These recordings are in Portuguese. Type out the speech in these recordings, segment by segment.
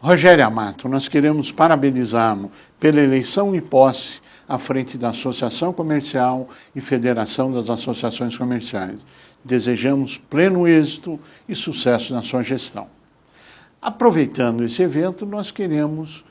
Rogério Amato, nós queremos parabenizá-lo pela eleição e posse à frente da Associação Comercial e Federação das Associações Comerciais. Desejamos pleno êxito e sucesso na sua gestão. Aproveitando esse evento, nós queremos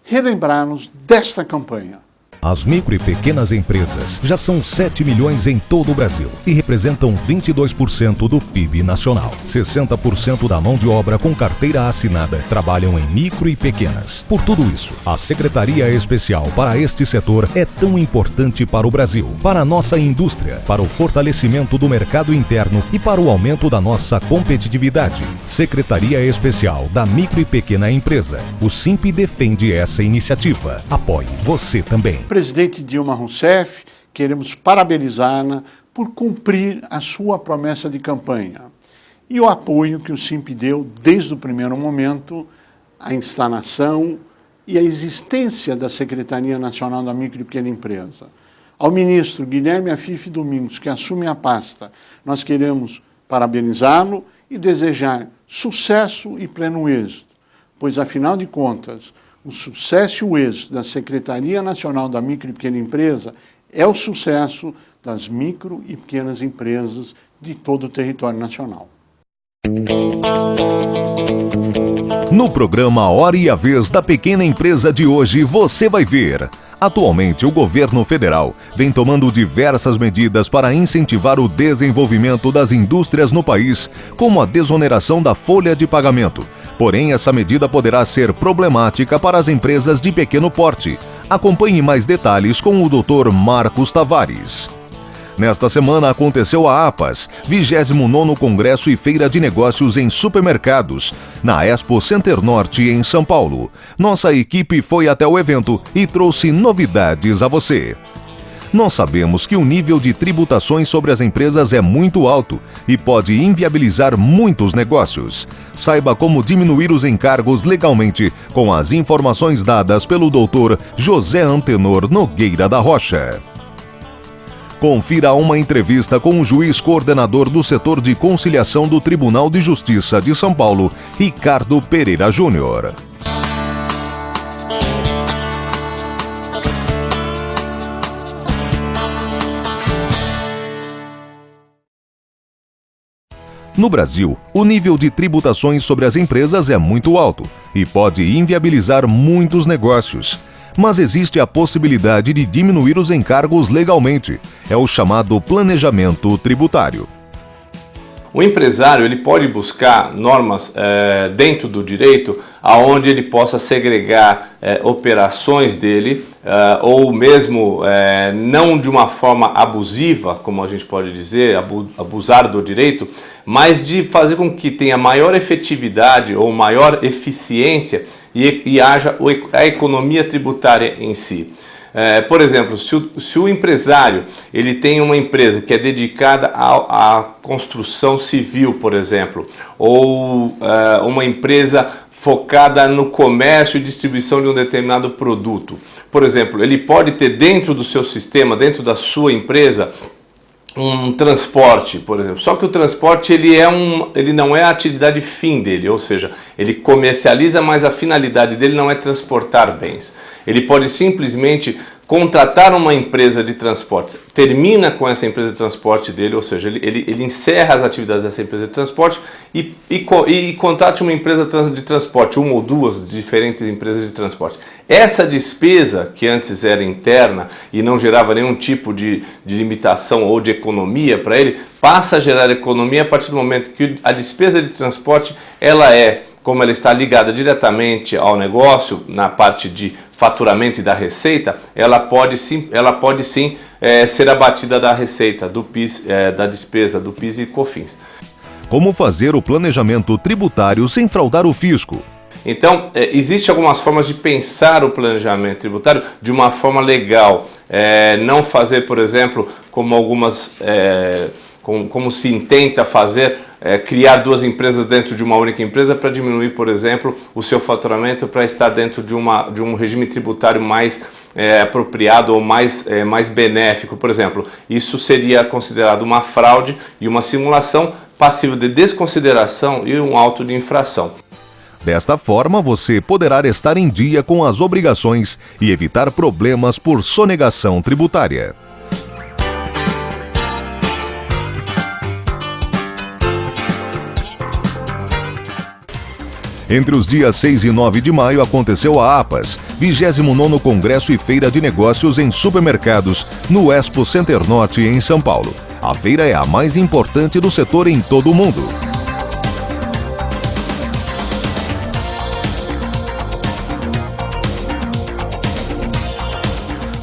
relembrar-nos desta campanha. As micro e pequenas empresas já são 7 milhões em todo o Brasil e representam 22% do PIB nacional. 60% da mão de obra com carteira assinada trabalham em micro e pequenas. Por tudo isso, a Secretaria Especial para este setor é tão importante para o Brasil, para a nossa indústria, para o fortalecimento do mercado interno e para o aumento da nossa competitividade. Secretaria Especial da Micro e Pequena Empresa. O SIMP defende essa iniciativa. Apoie você também. Presidente Dilma Rousseff, queremos parabenizá-la por cumprir a sua promessa de campanha e o apoio que o SIMP deu desde o primeiro momento à instalação e à existência da Secretaria Nacional da Micro e Pequena Empresa. Ao ministro Guilherme Afife Domingos, que assume a pasta, nós queremos parabenizá-lo e desejar sucesso e pleno êxito, pois, afinal de contas, o sucesso e o êxito da Secretaria Nacional da Micro e Pequena Empresa é o sucesso das micro e pequenas empresas de todo o território nacional. No programa Hora e a Vez da Pequena Empresa de hoje, você vai ver. Atualmente, o governo federal vem tomando diversas medidas para incentivar o desenvolvimento das indústrias no país, como a desoneração da folha de pagamento. Porém, essa medida poderá ser problemática para as empresas de pequeno porte. Acompanhe mais detalhes com o Dr. Marcos Tavares. Nesta semana aconteceu a APAS, 29º Congresso e Feira de Negócios em Supermercados, na Expo Center Norte, em São Paulo. Nossa equipe foi até o evento e trouxe novidades a você. Nós sabemos que o nível de tributações sobre as empresas é muito alto e pode inviabilizar muitos negócios. Saiba como diminuir os encargos legalmente com as informações dadas pelo Dr. José Antenor Nogueira da Rocha. Confira uma entrevista com o juiz coordenador do setor de conciliação do Tribunal de Justiça de São Paulo, Ricardo Pereira Júnior. No Brasil, o nível de tributações sobre as empresas é muito alto e pode inviabilizar muitos negócios. Mas existe a possibilidade de diminuir os encargos legalmente. É o chamado planejamento tributário. O empresário ele pode buscar normas dentro do direito aonde ele possa segregar operações dele ou mesmo não de uma forma abusiva, como a gente pode dizer, abusar do direito, mas de fazer com que tenha maior efetividade ou maior eficiência e haja a economia tributária em si. Por exemplo, se o empresário ele tem uma empresa que é dedicada à construção civil, por exemplo, ou uma empresa focada no comércio e distribuição de um determinado produto, por exemplo, ele pode ter dentro do seu sistema, dentro da sua empresa, um transporte, por exemplo. Só que o transporte ele não é a atividade fim dele, ou seja, ele comercializa, mas a finalidade dele não é transportar bens. Ele pode simplesmente contratar uma empresa de transportes, termina com essa empresa de transporte dele, ou seja, ele encerra as atividades dessa empresa de transporte e contrate uma empresa de transporte, uma ou duas diferentes empresas de transporte. Essa despesa, que antes era interna e não gerava nenhum tipo de limitação ou de economia para ele, passa a gerar economia a partir do momento que a despesa de transporte, como ela está ligada diretamente ao negócio, na parte de faturamento e da receita, ela pode sim ser abatida da receita, do PIS, da despesa, do PIS e COFINS. Como fazer o planejamento tributário sem fraudar o fisco? Então, existem algumas formas de pensar o planejamento tributário de uma forma legal. Não fazer, por exemplo, como como se intenta fazer, criar duas empresas dentro de uma única empresa para diminuir, por exemplo, o seu faturamento para estar dentro de um regime tributário mais apropriado ou mais benéfico, por exemplo. Isso seria considerado uma fraude e uma simulação passível de desconsideração e um auto de infração. Desta forma, você poderá estar em dia com as obrigações e evitar problemas por sonegação tributária. Entre os dias 6 e 9 de maio aconteceu a APAS, 29º Congresso e Feira de Negócios em Supermercados, no Expo Center Norte, em São Paulo. A feira é a mais importante do setor em todo o mundo.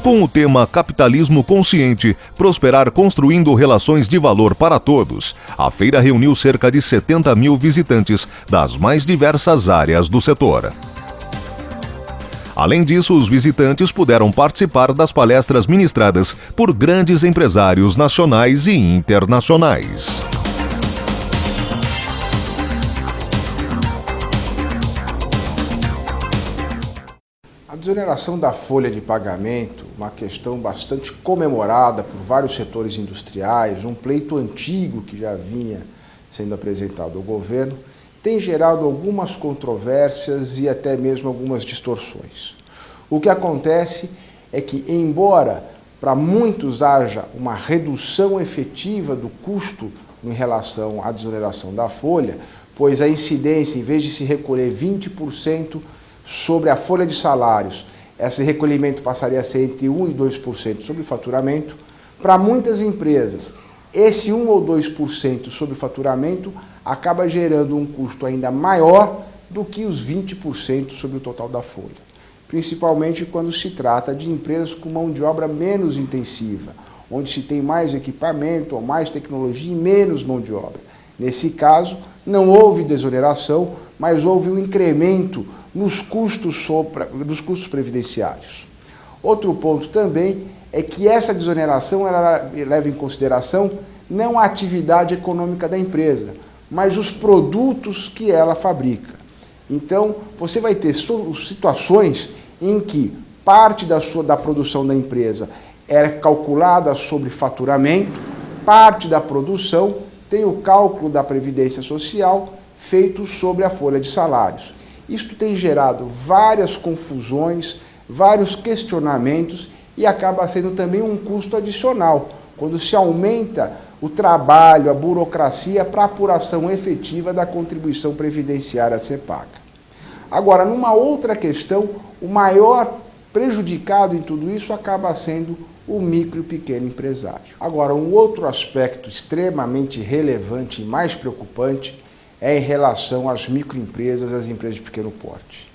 Com o tema Capitalismo Consciente, prosperar construindo relações de valor para todos, a feira reuniu cerca de 70 mil visitantes das mais diversas áreas do setor. Além disso, os visitantes puderam participar das palestras ministradas por grandes empresários nacionais e internacionais. A desoneração da folha de pagamento, uma questão bastante comemorada por vários setores industriais, um pleito antigo que já vinha sendo apresentado ao governo, tem gerado algumas controvérsias e até mesmo algumas distorções. O que acontece é que, embora para muitos haja uma redução efetiva do custo em relação à desoneração da folha, pois a incidência, em vez de se recolher 20% sobre a folha de salários, esse recolhimento passaria a ser entre 1% e 2% sobre o faturamento. Para muitas empresas, esse 1% ou 2% sobre o faturamento acaba gerando um custo ainda maior do que os 20% sobre o total da folha, principalmente quando se trata de empresas com mão de obra menos intensiva, onde se tem mais equipamento ou mais tecnologia e menos mão de obra. Nesse caso, não houve desoneração, mas houve um incremento nos custos previdenciários. Outro ponto também é que essa desoneração ela leva em consideração não a atividade econômica da empresa, mas os produtos que ela fabrica. Então, você vai ter situações em que parte da produção da empresa é calculada sobre faturamento, parte da produção tem o cálculo da Previdência Social feito sobre a folha de salários. Isto tem gerado várias confusões, vários questionamentos e acaba sendo também um custo adicional, quando se aumenta o trabalho, a burocracia para a apuração efetiva da contribuição previdenciária a ser paga. Agora, numa outra questão, o maior prejudicado em tudo isso acaba sendo o micro e pequeno empresário. Agora, um outro aspecto extremamente relevante e mais preocupante é em relação às microempresas, às empresas de pequeno porte.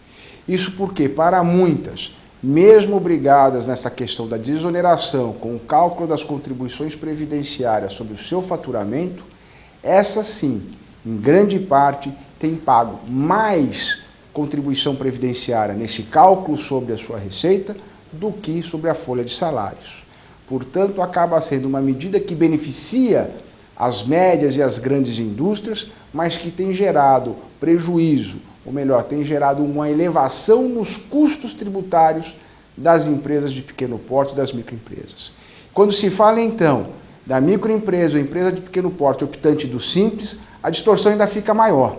Isso porque, para muitas, mesmo obrigadas nessa questão da desoneração com o cálculo das contribuições previdenciárias sobre o seu faturamento, essas sim, em grande parte, têm pago mais contribuição previdenciária nesse cálculo sobre a sua receita do que sobre a folha de salários. Portanto, acaba sendo uma medida que beneficia as médias e as grandes indústrias, mas que tem gerado prejuízo, ou melhor, tem gerado uma elevação nos custos tributários das empresas de pequeno porte e das microempresas. Quando se fala, então, da microempresa ou empresa de pequeno porte optante do Simples, a distorção ainda fica maior,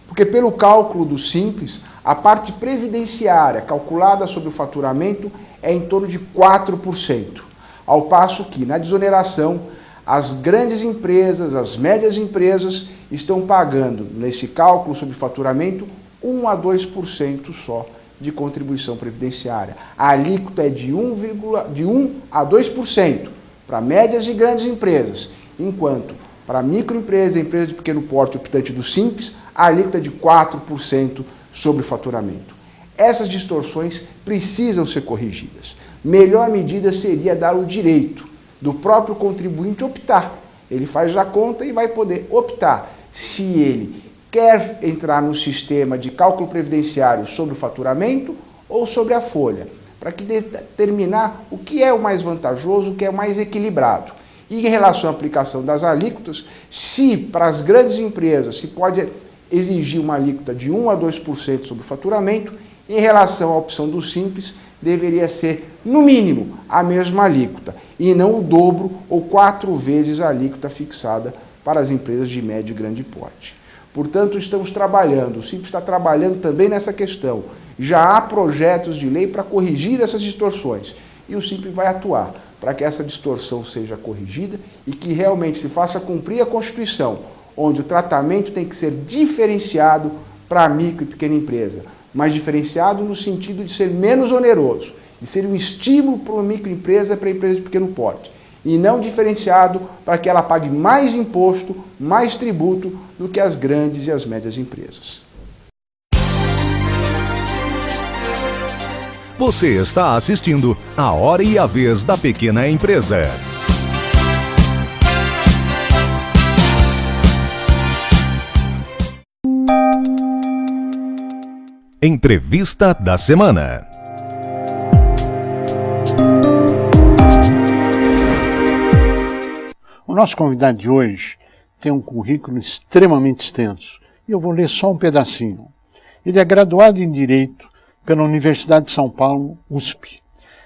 porque pelo cálculo do Simples, a parte previdenciária calculada sobre o faturamento é em torno de 4%, ao passo que, na desoneração, as grandes empresas, as médias empresas estão pagando, nesse cálculo sobre faturamento, 1% a 2% só de contribuição previdenciária. A alíquota é de 1 a 2% para médias e grandes empresas, enquanto para microempresa e empresa de pequeno porte optante do Simples, a alíquota é de 4% sobre o faturamento. Essas distorções precisam ser corrigidas. Melhor medida seria dar o direito do próprio contribuinte optar. Ele faz a conta e vai poder optar se ele quer entrar no sistema de cálculo previdenciário sobre o faturamento ou sobre a folha, para que determinar o que é o mais vantajoso, o que é o mais equilibrado. E em relação à aplicação das alíquotas, se para as grandes empresas se pode exigir uma alíquota de 1 a 2% sobre o faturamento, em relação à opção do Simples, deveria ser, no mínimo, a mesma alíquota, e não o dobro ou 4 vezes a alíquota fixada para as empresas de médio e grande porte. Portanto, estamos trabalhando, o Simples está trabalhando também nessa questão. Já há projetos de lei para corrigir essas distorções e o Simples vai atuar para que essa distorção seja corrigida e que realmente se faça cumprir a Constituição, onde o tratamento tem que ser diferenciado para a micro e pequena empresa, mas diferenciado no sentido de ser menos oneroso, de ser um estímulo para uma microempresa, para a empresa de pequeno porte, e não diferenciado para que ela pague mais imposto, mais tributo do que as grandes e as médias empresas. Você está assistindo A Hora e a Vez da Pequena Empresa. Entrevista da semana. O nosso convidado de hoje tem um currículo extremamente extenso e eu vou ler só um pedacinho. Ele é graduado em Direito pela Universidade de São Paulo, USP.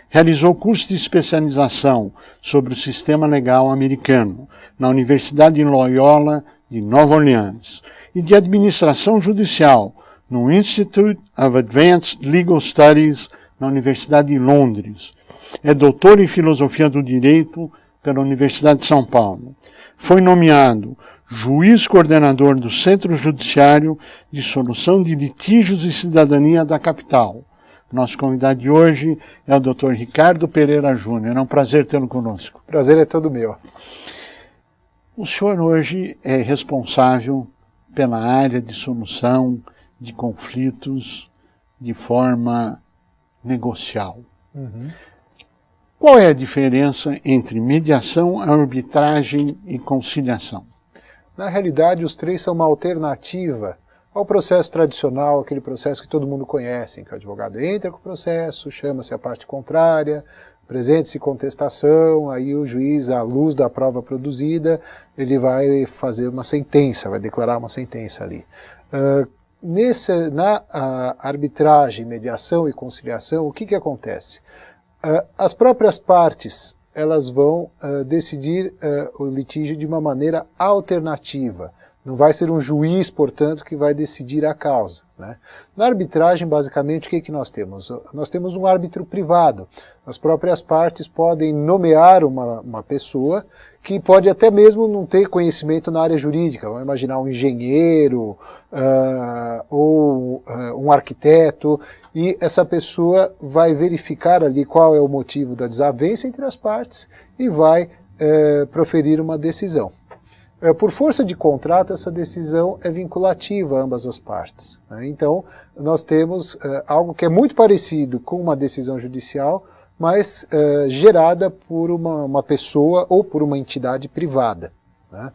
Realizou curso de especialização sobre o sistema legal americano na Universidade Loyola de Nova Orleans e de Administração Judicial no Institute of Advanced Legal Studies na Universidade de Londres. É doutor em Filosofia do Direito pela Universidade de São Paulo. Foi nomeado juiz coordenador do Centro Judiciário de Solução de Litígios e Cidadania da capital. Nosso convidado de hoje é o Dr. Ricardo Pereira Júnior. É um prazer tê-lo conosco. Prazer é todo meu. O senhor hoje é responsável pela área de solução de conflitos de forma negocial. Qual é a diferença entre mediação, arbitragem e conciliação? Na realidade, os três são uma alternativa ao processo tradicional, aquele processo que todo mundo conhece, em que o advogado entra com o processo, chama-se a parte contrária, apresenta-se contestação, aí o juiz, à luz da prova produzida, ele vai fazer uma sentença, vai declarar uma sentença ali. Na arbitragem, mediação e conciliação, o que acontece? As próprias partes elas vão decidir o litígio de uma maneira alternativa. Não vai ser um juiz, portanto, que vai decidir a causa, né? Na arbitragem, basicamente, o que nós temos? Nós temos um árbitro privado. As próprias partes podem nomear uma pessoa que pode até mesmo não ter conhecimento na área jurídica. Vamos imaginar um engenheiro ou um arquiteto, e essa pessoa vai verificar ali qual é o motivo da desavença entre as partes e vai proferir uma decisão. Por força de contrato, essa decisão é vinculativa a ambas as partes, né? Então, nós temos algo que é muito parecido com uma decisão judicial, mas gerada por uma pessoa ou por uma entidade privada, né?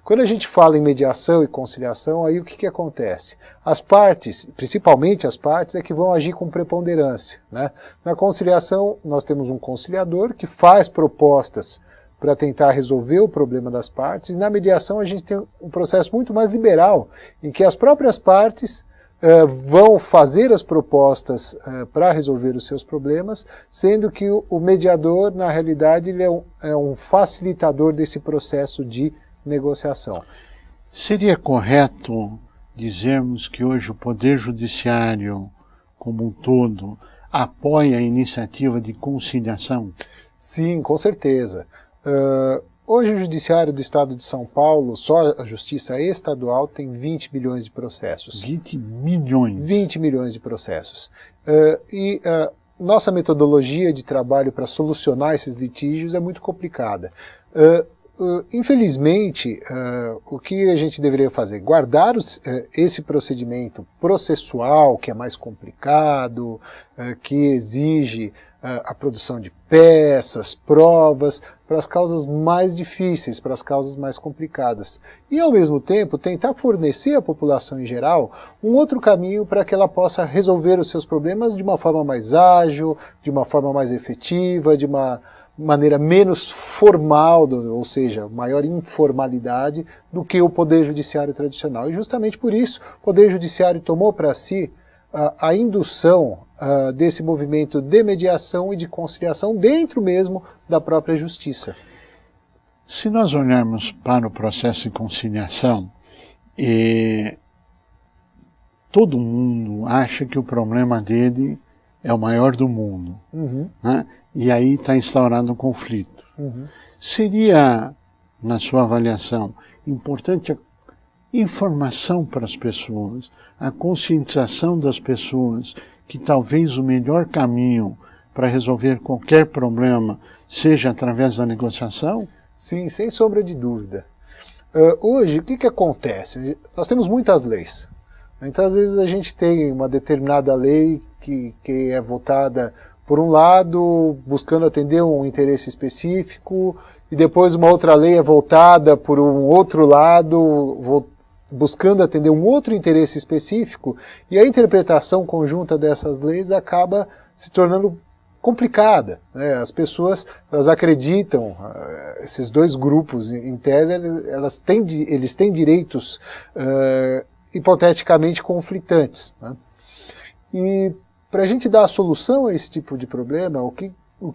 Quando a gente fala em mediação e conciliação, aí o que acontece? As partes, principalmente as partes, é que vão agir com preponderância, né? Na conciliação, nós temos um conciliador que faz propostas para tentar resolver o problema das partes. Na mediação a gente tem um processo muito mais liberal, em que as próprias partes vão fazer as propostas para resolver os seus problemas, sendo que o mediador, na realidade, ele é um facilitador desse processo de negociação. Seria correto dizermos que hoje o Poder Judiciário, como um todo, apoia a iniciativa de conciliação? Sim, com certeza. Hoje o Judiciário do Estado de São Paulo, só a Justiça Estadual, tem 20 bilhões de processos. 20 milhões? 20 milhões de processos. Nossa metodologia de trabalho para solucionar esses litígios é muito complicada. Infelizmente, o que a gente deveria fazer? Guardar esse procedimento processual, que é mais complicado, que exige a produção de peças, provas, para as causas mais difíceis, para as causas mais complicadas. E, ao mesmo tempo, tentar fornecer à população em geral um outro caminho para que ela possa resolver os seus problemas de uma forma mais ágil, de uma forma mais efetiva, de uma maneira menos formal, ou seja, maior informalidade do que o Poder Judiciário tradicional. E justamente por isso o Poder Judiciário tomou para si a indução desse movimento de mediação e de conciliação dentro mesmo da própria justiça. Se nós olharmos para o processo de conciliação, E todo mundo acha que o problema dele é o maior do mundo, né? E aí está instaurado um conflito. Seria, na sua avaliação, importante a informação para as pessoas, a conscientização das pessoas, que talvez o melhor caminho para resolver qualquer problema seja através da negociação? Sim, sem sombra de dúvida. Hoje, o que acontece? Nós temos muitas leis. Então, às vezes, a gente tem uma determinada lei que é votada por um lado, buscando atender um interesse específico, e depois uma outra lei é voltada por um outro lado, buscando atender um outro interesse específico, e a interpretação conjunta dessas leis acaba se tornando complicada, né? As pessoas, elas acreditam, esses dois grupos, em tese, eles têm direitos hipoteticamente conflitantes, né? E para a gente dar a solução a esse tipo de problema, o que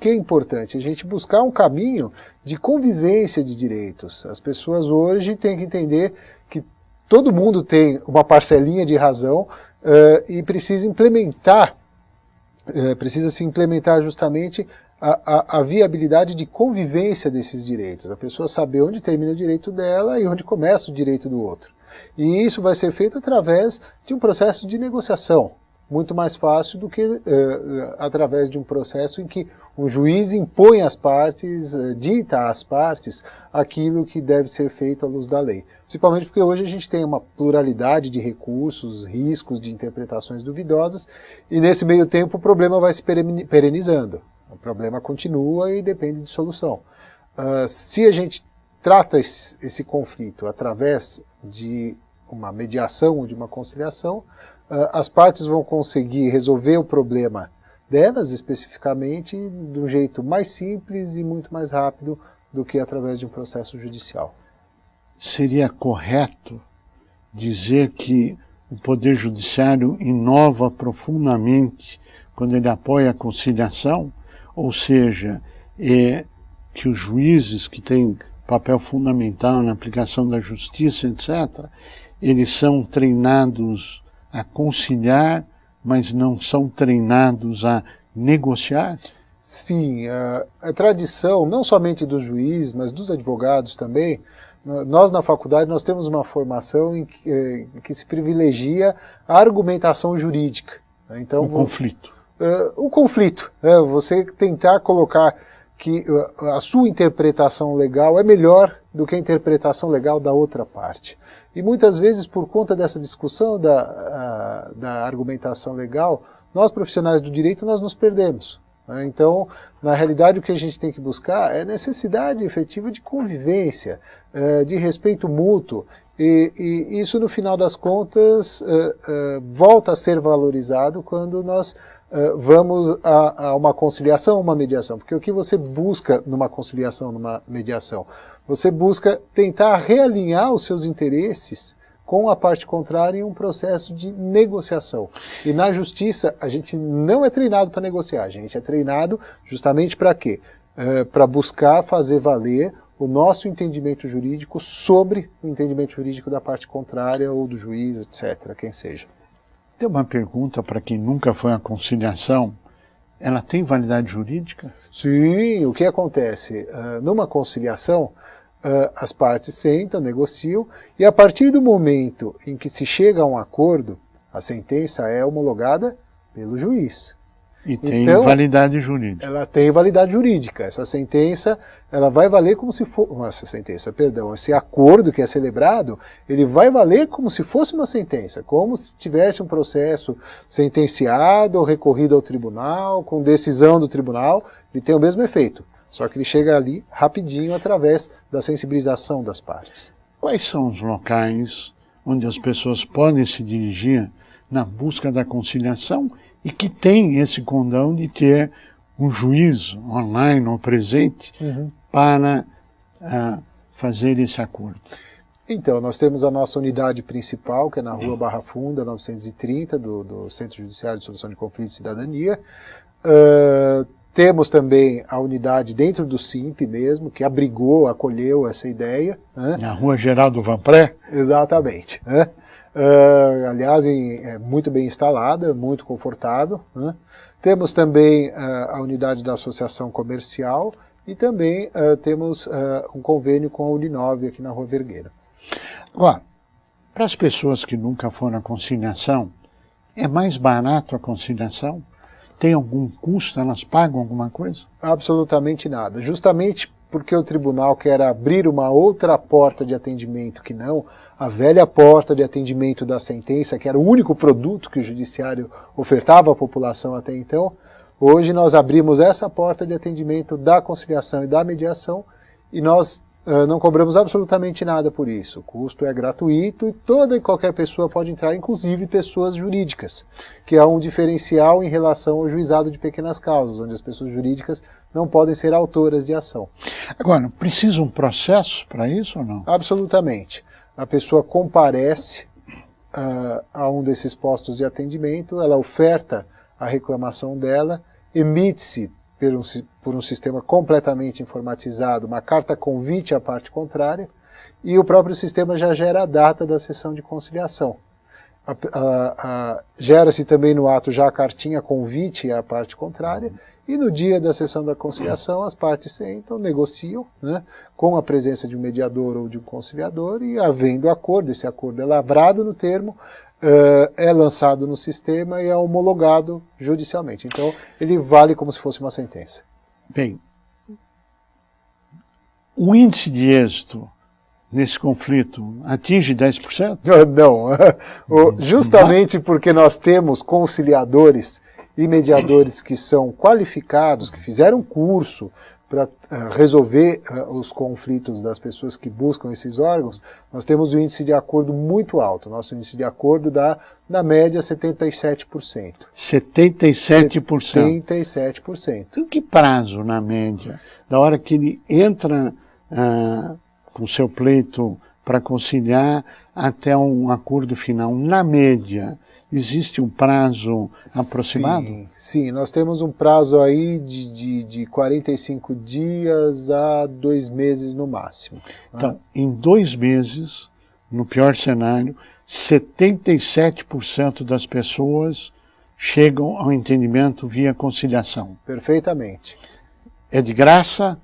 é importante? A gente buscar um caminho de convivência de direitos. As pessoas hoje têm que entender que todo mundo tem uma parcelinha de razão e precisa se implementar justamente a viabilidade de convivência desses direitos. A pessoa saber onde termina o direito dela e onde começa o direito do outro. E isso vai ser feito através de um processo de negociação, muito mais fácil do que através de um processo em que o juiz impõe às partes, dita às partes aquilo que deve ser feito à luz da lei. Principalmente porque hoje a gente tem uma pluralidade de recursos, riscos de interpretações duvidosas, e nesse meio tempo o problema vai se perenizando. O problema continua e depende de solução. Se a gente trata esse conflito através de uma mediação ou de uma conciliação, as partes vão conseguir resolver o problema delas especificamente de um jeito mais simples e muito mais rápido do que através de um processo judicial. Seria correto dizer que o Poder Judiciário inova profundamente quando ele apoia a conciliação, ou seja, que os juízes que têm papel fundamental na aplicação da justiça, etc., eles são treinados a conciliar, mas não são treinados a negociar? Sim, a tradição, não somente dos juízes, mas dos advogados também. Nós na faculdade nós temos uma formação em que se privilegia a argumentação jurídica. Então, conflito. O conflito, você tentar colocar que a sua interpretação legal é melhor do que a interpretação legal da outra parte. E muitas vezes, por conta dessa discussão da argumentação legal, nós profissionais do direito nós nos perdemos. Então, na realidade, o que a gente tem que buscar é necessidade efetiva de convivência, de respeito mútuo, e isso, no final das contas, volta a ser valorizado quando nós vamos a uma conciliação, uma mediação. Porque o que você busca numa conciliação, numa mediação? Você busca tentar realinhar os seus interesses com a parte contrária em um processo de negociação. E na justiça, a gente não é treinado para negociar, a gente é treinado justamente para quê? Para buscar fazer valer o nosso entendimento jurídico sobre o entendimento jurídico da parte contrária ou do juiz, etc., quem seja. Tem uma pergunta para quem nunca foi à conciliação. Ela tem validade jurídica? Sim, o que acontece? Numa conciliação, as partes sentam, negociam, e a partir do momento em que se chega a um acordo, a sentença é homologada pelo juiz. E tem validade jurídica. Ela tem validade jurídica. Essa sentença, ela vai valer como se fosse... esse acordo que é celebrado, ele vai valer como se fosse uma sentença, como se tivesse um processo sentenciado ou recorrido ao tribunal, com decisão do tribunal, ele tem o mesmo efeito. Só que ele chega ali rapidinho através da sensibilização das partes. Quais são os locais onde as pessoas podem se dirigir na busca da conciliação e que tem esse condão de ter um juiz online ou presente para fazer esse acordo? Então, nós temos a nossa unidade principal, que é na Rua Barra Funda, 930, do Centro Judiciário de Solução de Conflitos e Cidadania. Temos também a unidade dentro do SIMP mesmo, que abrigou, acolheu essa ideia. Né? Na Rua Geraldo Vanpré? Exatamente. Né? Aliás, é muito bem instalada, muito confortável. Né? Temos também a unidade da Associação Comercial e também temos um convênio com a Uninove aqui na Rua Vergueira. Agora, para as pessoas que nunca foram à conciliação, é mais barato a conciliação? Tem algum custo? Elas pagam alguma coisa? Absolutamente nada. Justamente porque o tribunal quer abrir uma outra porta de atendimento que não a velha porta de atendimento da sentença, que era o único produto que o judiciário ofertava à população até então. Hoje nós abrimos essa porta de atendimento da conciliação e da mediação e nós não cobramos absolutamente nada por isso. O custo é gratuito e toda e qualquer pessoa pode entrar, inclusive pessoas jurídicas, que é um diferencial em relação ao juizado de pequenas causas, onde as pessoas jurídicas não podem ser autoras de ação. Agora, precisa um processo para isso ou não? Absolutamente. A pessoa comparece a um desses postos de atendimento, ela oferta a reclamação dela, emite-se por um sistema completamente informatizado, uma carta convite à parte contrária, e o próprio sistema já gera a data da sessão de conciliação. Gera-se também no ato já a cartinha convite à parte contrária, e no dia da sessão da conciliação as partes sentam, negociam, né, com a presença de um mediador ou de um conciliador, e havendo acordo, esse acordo é lavrado no termo, é lançado no sistema e é homologado judicialmente. Então, ele vale como se fosse uma sentença. Bem, o índice de êxito nesse conflito atinge 10%? Não, justamente porque nós temos conciliadores e mediadores que são qualificados, que fizeram curso para resolver os conflitos das pessoas que buscam esses órgãos, nós temos um índice de acordo muito alto. Nosso índice de acordo dá, na média, 77%. 77%? 77%. Em que prazo, na média? Da hora que ele entra com seu pleito para conciliar até um acordo final, na média, existe um prazo aproximado? Sim, nós temos um prazo aí de 45 dias a 2 meses no máximo. Então, em 2 meses, no pior cenário, 77% das pessoas chegam ao entendimento via conciliação. Perfeitamente. É de graça,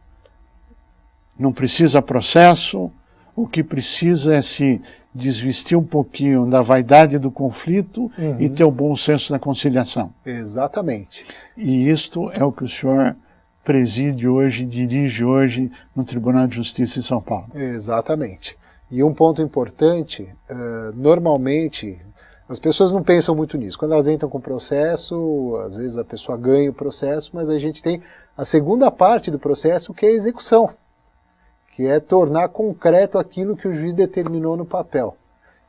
não precisa processo, o que precisa é se desvestir um pouquinho da vaidade do conflito e ter o bom senso da conciliação. Exatamente. E isto é o que o senhor preside hoje, dirige hoje no Tribunal de Justiça de São Paulo. Exatamente. E um ponto importante, normalmente, as pessoas não pensam muito nisso. Quando elas entram com o processo, às vezes a pessoa ganha o processo, mas a gente tem a segunda parte do processo, que é a execução, que é tornar concreto aquilo que o juiz determinou no papel.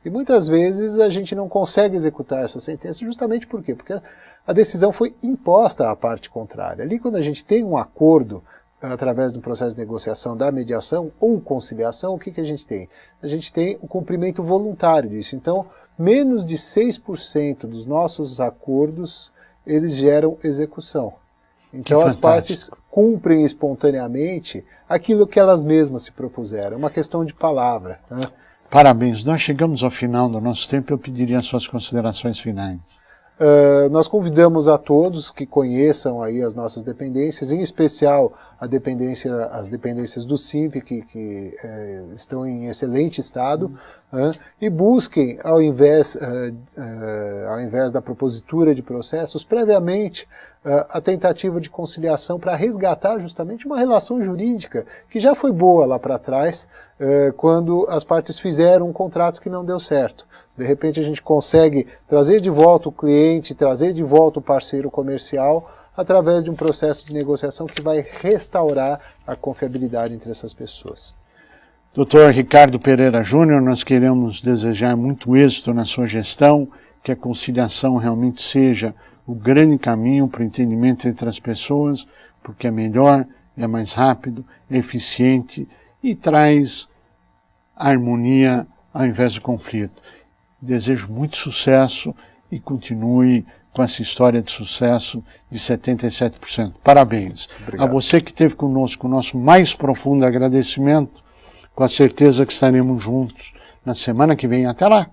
E muitas vezes a gente não consegue executar essa sentença justamente por quê? Porque a decisão foi imposta à parte contrária. Ali, quando a gente tem um acordo através do processo de negociação da mediação ou conciliação, o que a gente tem? A gente tem o cumprimento voluntário disso. Então, menos de 6% dos nossos acordos, eles geram execução. Então as partes cumprem espontaneamente aquilo que elas mesmas se propuseram. É uma questão de palavra. Né? Parabéns. Nós chegamos ao final do nosso tempo. Eu pediria as suas considerações finais. Nós convidamos a todos que conheçam aí as nossas dependências, em especial as dependências do SIMP, que estão em excelente estado, e busquem, ao invés da propositura de processos, previamente a tentativa de conciliação para resgatar justamente uma relação jurídica que já foi boa lá para trás, quando as partes fizeram um contrato que não deu certo. De repente a gente consegue trazer de volta o cliente, trazer de volta o parceiro comercial, através de um processo de negociação que vai restaurar a confiabilidade entre essas pessoas. Dr. Ricardo Pereira Júnior, nós queremos desejar muito êxito na sua gestão, que a conciliação realmente seja o grande caminho para o entendimento entre as pessoas, porque é melhor, é mais rápido, é eficiente e traz harmonia ao invés do conflito. Desejo muito sucesso e continue com essa história de sucesso de 77%. Parabéns. Obrigado. A você que esteve conosco, o nosso mais profundo agradecimento, com a certeza que estaremos juntos na semana que vem. Até lá!